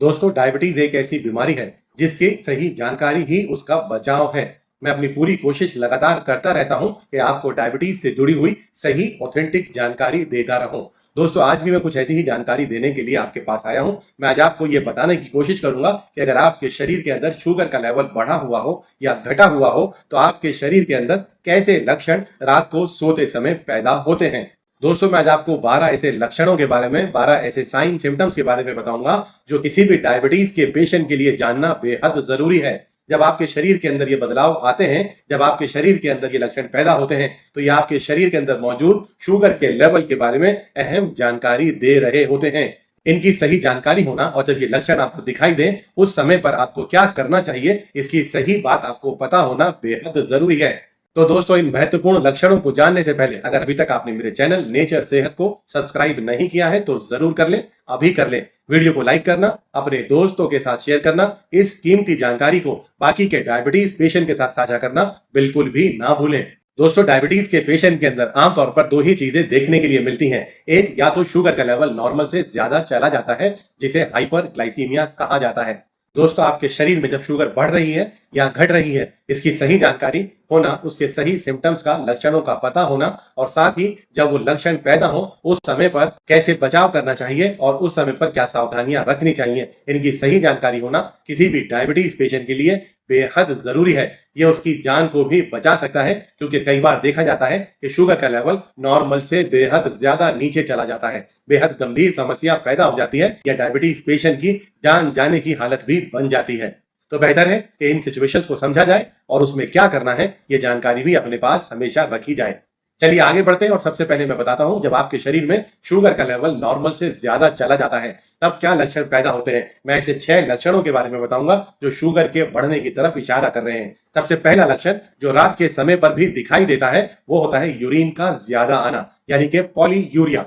दोस्तों, डायबिटीज एक ऐसी बीमारी है जिसकी सही जानकारी ही उसका बचाव है। मैं अपनी पूरी कोशिश लगातार करता रहता हूं कि आपको डायबिटीज से जुड़ी हुई सही ऑथेंटिक जानकारी देता रहूं। दोस्तों, आज भी मैं कुछ ऐसी ही जानकारी देने के लिए आपके पास आया हूं। मैं आज आपको ये बताने की कोशिश करूंगा कि अगर आपके शरीर के अंदर शुगर का लेवल बढ़ा हुआ हो या घटा हुआ हो तो आपके शरीर के अंदर कैसे लक्षण रात को सोते समय पैदा होते हैं। दोस्तों, मैं आज आपको 12 ऐसे लक्षणों के बारे में, 12 ऐसे साइन सिम्टम्स के बारे में बताऊंगा जो किसी भी डायबिटीज के पेशेंट के लिए जानना बेहद जरूरी है। जब आपके शरीर के अंदर ये बदलाव आते हैं, जब आपके शरीर के अंदर ये लक्षण पैदा होते हैं, तो ये आपके शरीर के अंदर मौजूद शुगर के लेवल के बारे में अहम जानकारी दे रहे होते हैं। इनकी सही जानकारी होना और जब ये लक्षण आपको दिखाई दें उस समय पर आपको क्या करना चाहिए, इसकी सही बात आपको पता होना बेहद जरूरी है। तो दोस्तों, इन महत्वपूर्ण लक्षणों को जानने से पहले अगर अभी तक आपने मेरे चैनल नेचर सेहत को सब्सक्राइब नहीं किया है तो जरूर कर लें, अभी कर लें। वीडियो को लाइक करना, अपने दोस्तों के साथ शेयर करना, इस कीमती जानकारी को बाकी के डायबिटीज पेशेंट के साथ साझा करना बिल्कुल भी ना भूलें। दोस्तों, डायबिटीज के पेशेंट के अंदर आमतौर पर दो ही चीजें देखने के लिए मिलती हैं। एक, या तो शुगर का लेवल नॉर्मल से ज्यादा चला जाता है जिसे हाइपरग्लाइसीमिया कहा जाता है। दोस्तों, आपके शरीर में जब शुगर बढ़ रही है या घट रही है, इसकी सही जानकारी होना, उसके सही सिम्टम्स का, लक्षणों का पता होना और साथ ही जब वो लक्षण पैदा हो उस समय पर कैसे बचाव करना चाहिए और उस समय पर क्या सावधानियां रखनी चाहिए, इनकी सही जानकारी होना किसी भी डायबिटीज पेशेंट के लिए बेहद जरूरी है। यह उसकी जान को भी बचा सकता है, क्योंकि कई बार देखा जाता है कि शुगर का लेवल नॉर्मल से बेहद ज्यादा नीचे चला जाता है, बेहद गंभीर समस्या पैदा हो जाती है या डायबिटीज पेशेंट की जान जाने की हालत भी बन जाती है। तो बेहतर है कि इन सिचुएशंस को समझा जाए और उसमें क्या करना है ये जानकारी भी अपने पास हमेशा रखी जाए। चलिए आगे बढ़ते हैं और सबसे पहले मैं बताता हूं, जब आपके शरीर में शुगर का लेवल नॉर्मल से ज्यादा चला जाता है तब क्या लक्षण पैदा होते हैं। मैं ऐसे 6 लक्षणों के बारे में बताऊंगा जो शुगर के बढ़ने की तरफ इशारा कर रहे हैं। सबसे पहला लक्षण जो रात के समय पर भी दिखाई देता है वो होता है यूरिन का ज्यादा आना, यानी कि पॉलीयूरिया।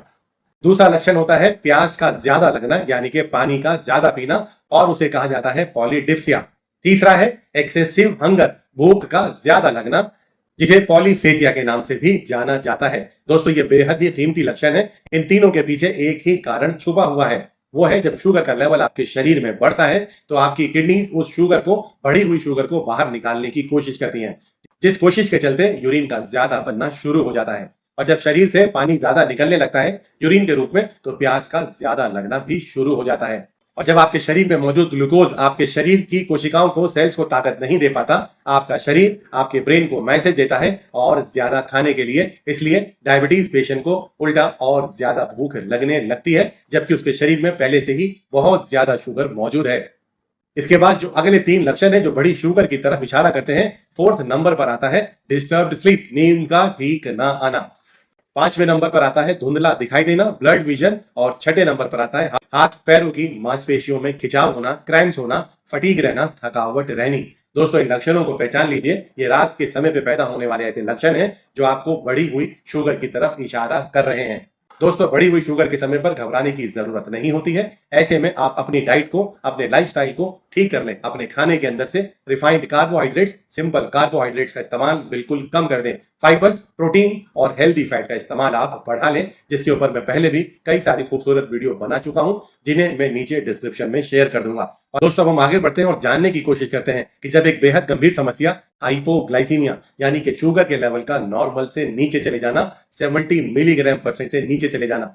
दूसरा लक्षण होता है प्यास का ज्यादा लगना, यानी कि पानी का ज्यादा पीना, और उसे कहा जाता है पॉलीडिप्सिया। तीसरा है एक्सेसिव हंगर, भूख का ज्यादा लगना, जिसे पॉलीफेजिया के नाम से भी जाना जाता है। दोस्तों, ये बेहद ही कीमती लक्षण है। इन तीनों के पीछे एक ही कारण छुपा हुआ है, वो है जब शुगर का लेवल आपके शरीर में बढ़ता है तो आपकी किडनीज उस शुगर को, बढ़ी हुई शुगर को बाहर निकालने की कोशिश करती हैं, जिस कोशिश के चलते यूरिन का ज्यादा बनना शुरू हो जाता है। और जब शरीर से पानी ज्यादा निकलने लगता है यूरिन के रूप में तो प्यास का ज्यादा लगना भी शुरू हो जाता है। और जब आपके शरीर में मौजूद ग्लूकोज आपके शरीर की कोशिकाओं को, सेल्स को ताकत नहीं दे पाता, आपका शरीर आपके ब्रेन को मैसेज देता है और ज्यादा खाने के लिए। इसलिए डायबिटीज पेशेंट को उल्टा और ज्यादा भूख लगने लगती है, जबकि उसके शरीर में पहले से ही बहुत ज्यादा शुगर मौजूद है। इसके बाद जो अगले 3 लक्षण है जो बड़ी शुगर की तरफ इशारा करते हैं, 4th नंबर पर आता है डिस्टर्ब्ड स्लीप, नींद का ठीक ना आना। 5वें नंबर पर आता है धुंधला दिखाई देना, ब्लड विजन, और 6ठे नंबर पर आता है हाथ पैरों की मांसपेशियों में खिंचाव होना, क्रैम्प्स होना, फटीग रहना, थकावट रहनी। दोस्तों, इन लक्षणों को पहचान लीजिए। ये रात के समय पे पैदा होने वाले ऐसे लक्षण हैं जो आपको बढ़ी हुई शुगर की तरफ इशारा कर रहे हैं। दोस्तों, बढ़ी हुई शुगर के समय पर घबराने की जरूरत नहीं होती है। ऐसे में आप अपनी डाइट को, अपने लाइफस्टाइल को ठीक कर लें। अपने खाने के अंदर से रिफाइंड कार्बोहाइड्रेट्स, सिंपल कार्बोहाइड्रेट्स का इस्तेमाल बिल्कुल कम कर दें। फाइबर्स, प्रोटीन और हेल्दी फैट का इस्तेमाल आप बढ़ा लें, जिसके ऊपर मैं पहले भी कई सारी खूबसूरत वीडियो बना चुका हूं, जिन्हें मैं नीचे डिस्क्रिप्शन में शेयर कर दूंगा। और दोस्तों, अब हम आगे बढ़ते हैं और जानने की कोशिश करते हैं कि जब एक बेहद गंभीर समस्या हाइपोग्लाइसीमिया, यानी कि शुगर के लेवल का नॉर्मल से नीचे चले जाना, 70 मिलीग्राम पर से नीचे चले जाना,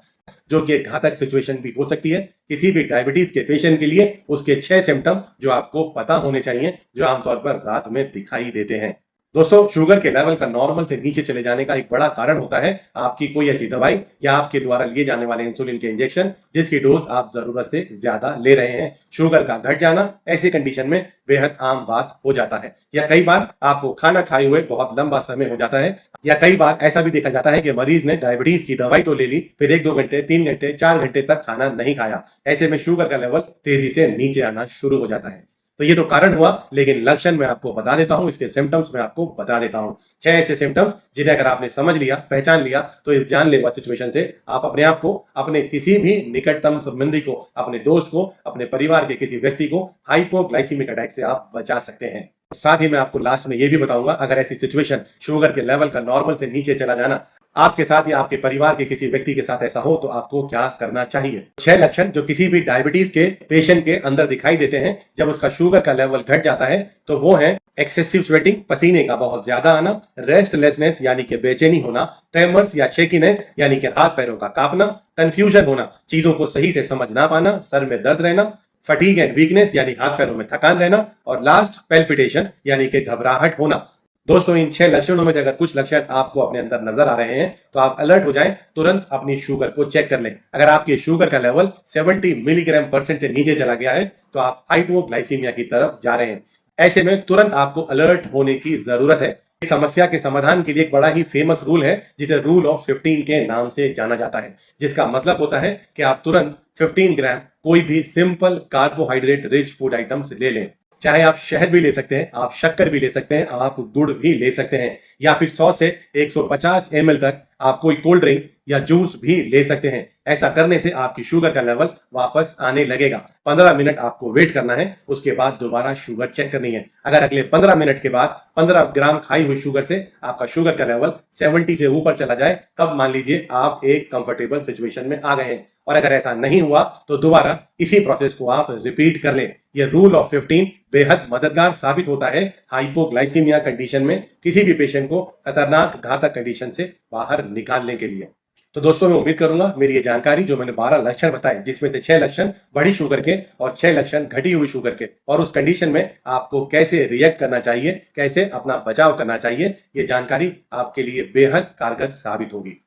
जो कि एक घातक सिचुएशन भी हो सकती है किसी भी डायबिटीज के पेशेंट के लिए, उसके 6 सिम्टम जो आपको पता होने चाहिए, जो आमतौर पर रात में दिखाई देते हैं। दोस्तों, शुगर के लेवल का नॉर्मल से नीचे चले जाने का एक बड़ा कारण होता है आपकी कोई ऐसी दवाई या आपके द्वारा लिए जाने वाले इंसुलिन के इंजेक्शन जिसकी डोज आप जरूरत से ज्यादा ले रहे हैं। शुगर का घट जाना ऐसी कंडीशन में बेहद आम बात हो जाता है, या कई बार आपको खाना खाए हुए बहुत लंबा समय हो जाता है, या कई बार ऐसा भी देखा जाता है कि मरीज ने डायबिटीज की दवाई तो ले ली, फिर 1-2 घंटे, 3 घंटे, 4 घंटे तक खाना नहीं खाया। ऐसे में शुगर का लेवल तेजी से नीचे आना शुरू हो जाता है। तो ये तो कारण हुआ, लेकिन लक्षण मैं आपको बता देता हूं, इसके सिम्टम्स मैं आपको बता देता हूं। 6 ऐसे सिम्टम्स जिन्हें अगर आपने समझ लिया, पहचान लिया, तो इस जानलेवा सिचुएशन से आप अपने आप को, अपने किसी भी निकटतम संबंधी को, अपने दोस्त को, अपने परिवार के किसी व्यक्ति को हाइपोग्लाइसीमिक अटैक से आप बचा सकते हैं। साथ ही मैं आपको लास्ट में ये भी बताऊंगा, अगर ऐसी सिचुएशन, शुगर के लेवल का नॉर्मल से नीचे चला जाना आपके साथ या आपके परिवार के किसी व्यक्ति के साथ ऐसा हो तो आपको क्या करना चाहिए। 6 लक्षण जो किसी भी डायबिटीज के पेशेंट के अंदर दिखाई देते हैं जब उसका शुगर का लेवल घट जाता है, तो वो है एक्सेसिव स्वेटिंग, पसीने का बहुत ज्यादा आना, रेस्टलेसनेस यानी कि बेचैनी होना, ट्रेमर्स या शेकीनेस यानी कि हाथ पैरों का कांपना, कंफ्यूजन होना, चीजों को सही से समझ ना पाना, सर में दर्द रहना, फटीग एंड वीकनेस यानी हाथ पैरों में थकान रहना, और लास्ट पेल्पिटेशन यानी कि घबराहट होना। दोस्तों, इन 6 लक्षणों में से अगर कुछ लक्षण आपको अपने अंदर नजर आ रहे हैं तो आप अलर्ट हो जाएं, तुरंत अपनी शुगर को चेक कर लें। अगर आपके शुगर का लेवल 70 मिलीग्राम परसेंट से नीचे चला गया है तो आप हाइपोग्लाइसीमिया की तरफ जा रहे हैं। ऐसे में तुरंत आपको अलर्ट होने की जरूरत है। इस समस्या के समाधान के लिए एक बड़ा ही फेमस रूल है जिसे रूल ऑफ 15 के नाम से जाना जाता है, जिसका मतलब होता है कि आप तुरंत 15 ग्राम कोई भी simple carbohydrate rich food items ले लें। चाहे आप शहद भी ले सकते हैं, आप शक्कर भी ले सकते हैं, आप गुड़ भी ले सकते हैं, या फिर 100 से 150 ml तक आप कोई कोल्ड ड्रिंक या जूस भी ले सकते हैं। ऐसा करने से आपकी शुगर का लेवल वापस आने लगेगा। 15 मिनट आपको वेट करना है, उसके बाद दोबारा शुगर चेक करनी है। अगर अगले 15 मिनट के बाद 15 ग्राम खाई हुई शुगर से आपका शुगर का लेवल 70 से ऊपर चला जाए, तब मान लीजिए आप एक कंफर्टेबल सिचुएशन में आ गए हैं। और अगर ऐसा नहीं हुआ तो दोबारा इसी प्रोसेस को आप रिपीट कर लें। यह रूल ऑफ 15 बेहद मददगार साबित होता है हाइपोग्लाइसीमिया कंडीशन में किसी भी पेशेंट को खतरनाक घातक कंडीशन से बाहर निकालने के लिए। तो दोस्तों, मैं उम्मीद करूंगा मेरी ये जानकारी जो मैंने 12 लक्षण बताए, जिसमें से 6 लक्षण बड़ी शुगर के और 6 लक्षण घटी हुई शुगर के, और उस कंडीशन में आपको कैसे रिएक्ट करना चाहिए, कैसे अपना बचाव करना चाहिए, ये जानकारी आपके लिए बेहद कारगर साबित होगी।